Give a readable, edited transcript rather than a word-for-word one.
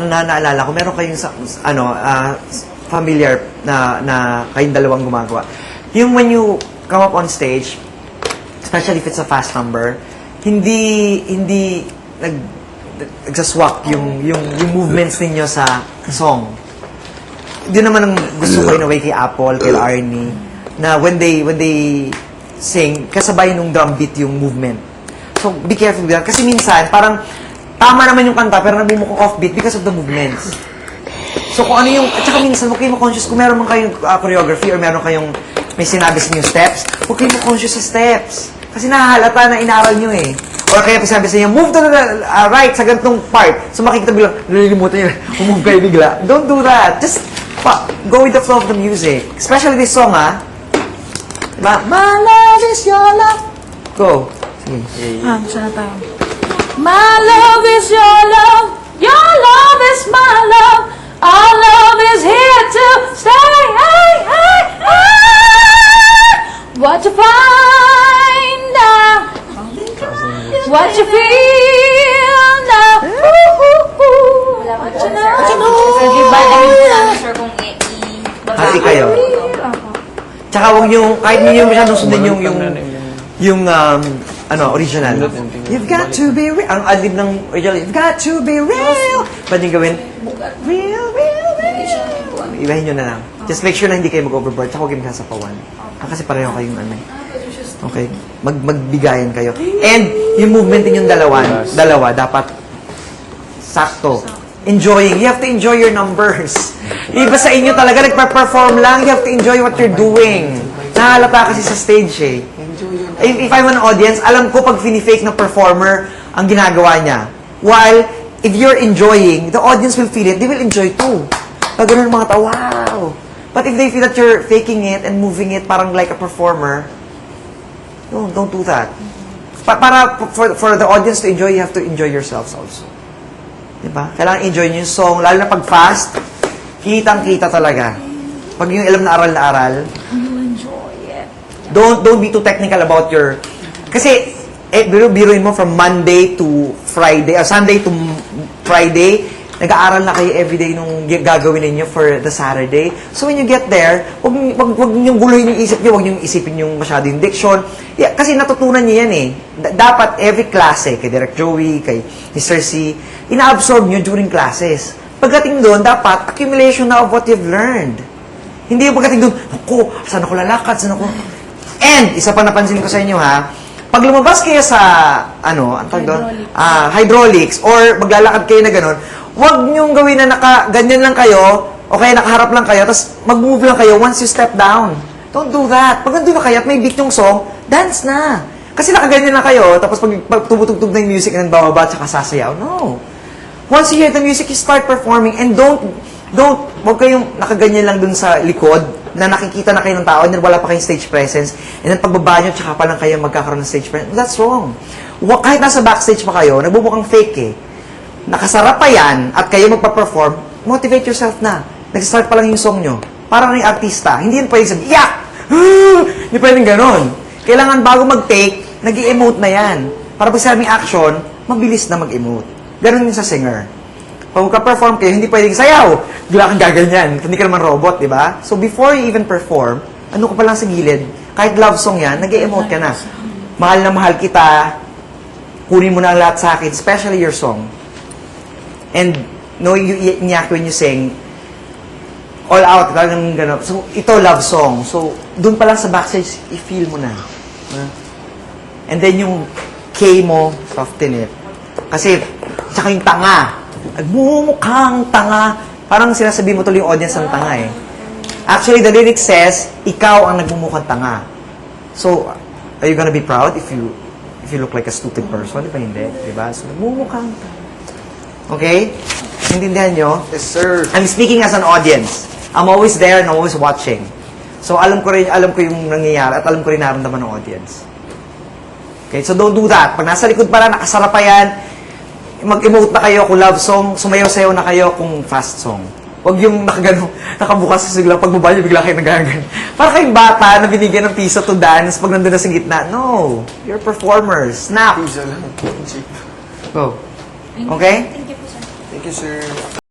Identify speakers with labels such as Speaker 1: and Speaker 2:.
Speaker 1: naalala ko, meron kayong familiar na kayong dalawang gumagawa. Yung when you come up on stage, especially if it's a fast number, hindi nagsaswap yung movements ninyo sa song. Yun naman ang gusto ko in a way kay Apple, kay Arnie, na when they sing, kasabay nung drum beat yung movement. So, be careful with that. Kasi minsan, parang tama naman yung kanta, pero nabumuko offbeat because of the movements. So, kung ano yung, at saka minsan, huwag kayo conscious kung meron man kayong choreography or meron kayong may sinabi sa inyo steps, huwag kayo conscious sa steps. Kasi nahahalata na inaral nyo eh. Or kaya sabi sa inyo, move to the right sa ganitong part. So, makikita bilang, nalilimutan nyo, move kayo bigla. Don't do that. Just go with the flow of the music. Especially this song, ha? Diba? My love is your love. Go. Sige.
Speaker 2: Siya na tayo. My love is your love is my love, our love is here to stay. Hey, hey, hey. What you find out, what you feel now. What you know.
Speaker 1: Hati kayo. Tsaka huwag nyo, kahit hindi nyo masyadong sundin yung original. You've got to be real. Ang adlib ng original, you've got to be real. Pwede nyo gawin, real. Ibahin nyo na lang. Just make sure na hindi kayo mag-overboard. Tsaka huwag kayo magkasapawan. Kasi pareho kayong Okay? Magbigayan kayo. And yung movement ninyong dalawa, dapat sakto. Enjoying. You have to enjoy your numbers. Iba sa inyo talaga, nagpa-perform lang. You have to enjoy what you're doing. Nahalata kasi sa stage eh. If I'm an audience, alam ko pag fini-fake ng performer ang ginagawa niya. While, if you're enjoying, the audience will feel it. They will enjoy too. Pag ganun mga tao, wow! But if they feel that you're faking it and moving it parang like a performer, don't do that. For the audience to enjoy, you have to enjoy yourselves also. Diba? Kailangan enjoy nyo yung song, lalo na pag fast, kitang-kita talaga. Pag yung alam na aral, don't be too technical about your... Kasi, biruin mo from Monday to Friday, or Sunday to Friday, nag-aaral na kayo everyday nung gagawin ninyo for the Saturday. So when you get there, wag niyong guluhin yung isip niyo, wag niyong isipin yung masyado yung diction. Yeah, kasi natutunan niyo yan eh. Dapat every klase, kay Direk Joey, kay Mr. C, ina-absorb niyo during classes. Pagdating doon, dapat accumulation na of what you've learned. Hindi yung pagdating doon, saan ako lalakad, saan ako... And, isa pa napansin ko sa inyo ha, pag lumabas kayo sa, hydraulics, or maglalakad kayo na gano'n, huwag niyong gawin na ganyan lang kayo, o kaya nakaharap lang kayo, tapos mag-move lang kayo once you step down. Don't do that. Pag nandun na kayo at may beat yung song, dance na. Kasi nakaganyan lang kayo, tapos pag tumutugtog na yung music, and bababa, tsaka sasayaw. No. Once you hear the music, you start performing, and huwag kayong nakaganyan lang dun sa likod, na nakikita na kayo ng tao, and then wala pa kayong stage presence, and then pagbaba nyo, tsaka pa lang kayo magkakaroon ng stage presence. That's wrong. Kahit nasa backstage pa kayo, nagbubukang fake eh. Nakasarap pa yan, at kayo magpa-perform, motivate yourself na. Nag-start pa lang yung song nyo. Parang yung artista. Hindi yun pwedeng sabi, yak! Hindi pwedeng ganon. Kailangan bago mag-take, nag-i-emote na yan. Para pag sabing action, mabilis na mag-emote. Ganon yung sa singer. Pag magka-perform kayo, hindi pwedeng sayaw. Bigla kang gaganyan. Hindi ka naman robot, di ba? So before you even perform, ano ka pa lang sa gilid, kahit love song yan, nag-i-emote ka na. Mahal na mahal kita, kunin mo na lahat sa akin, especially your song. And no, you iyak when you sing, all out, talagang gano'n. So, ito, love song. So, dun pa lang sa backstage, i-feel mo na. And then yung K mo, soften it. Kasi, tsaka yung tanga. Nagmumukhang tanga. Parang sinasabi mo tuloy yung audience ng tanga eh. Actually, the lyric says, ikaw ang nagmumukhang tanga. So, are you gonna be proud if you look like a stupid person? Di ba hindi? Di ba? So, nagmumukhang tanga. Okay? Intindihan nyo?
Speaker 3: Yes, sir.
Speaker 1: I'm speaking as an audience. I'm always there and I'm always watching. So, alam ko yung nangyayari at alam ko rin naramdaman ng audience. Okay? So, don't do that. Pag nasa likod pa lang, nakasarap pa yan, mag-emote na kayo kung love song, sumayaw-sayaw na kayo kung fast song. Huwag yung nakabukas sa siglang pagbaba nyo, bigla kayo nagagan. Para kayong bata na binigyan ng piso to dance pag nandun na sa gitna. No. You're performers. Snap.
Speaker 3: Pizza lang.
Speaker 1: Go. Okay?
Speaker 2: Thank you po, sir.
Speaker 1: Thank you, sir.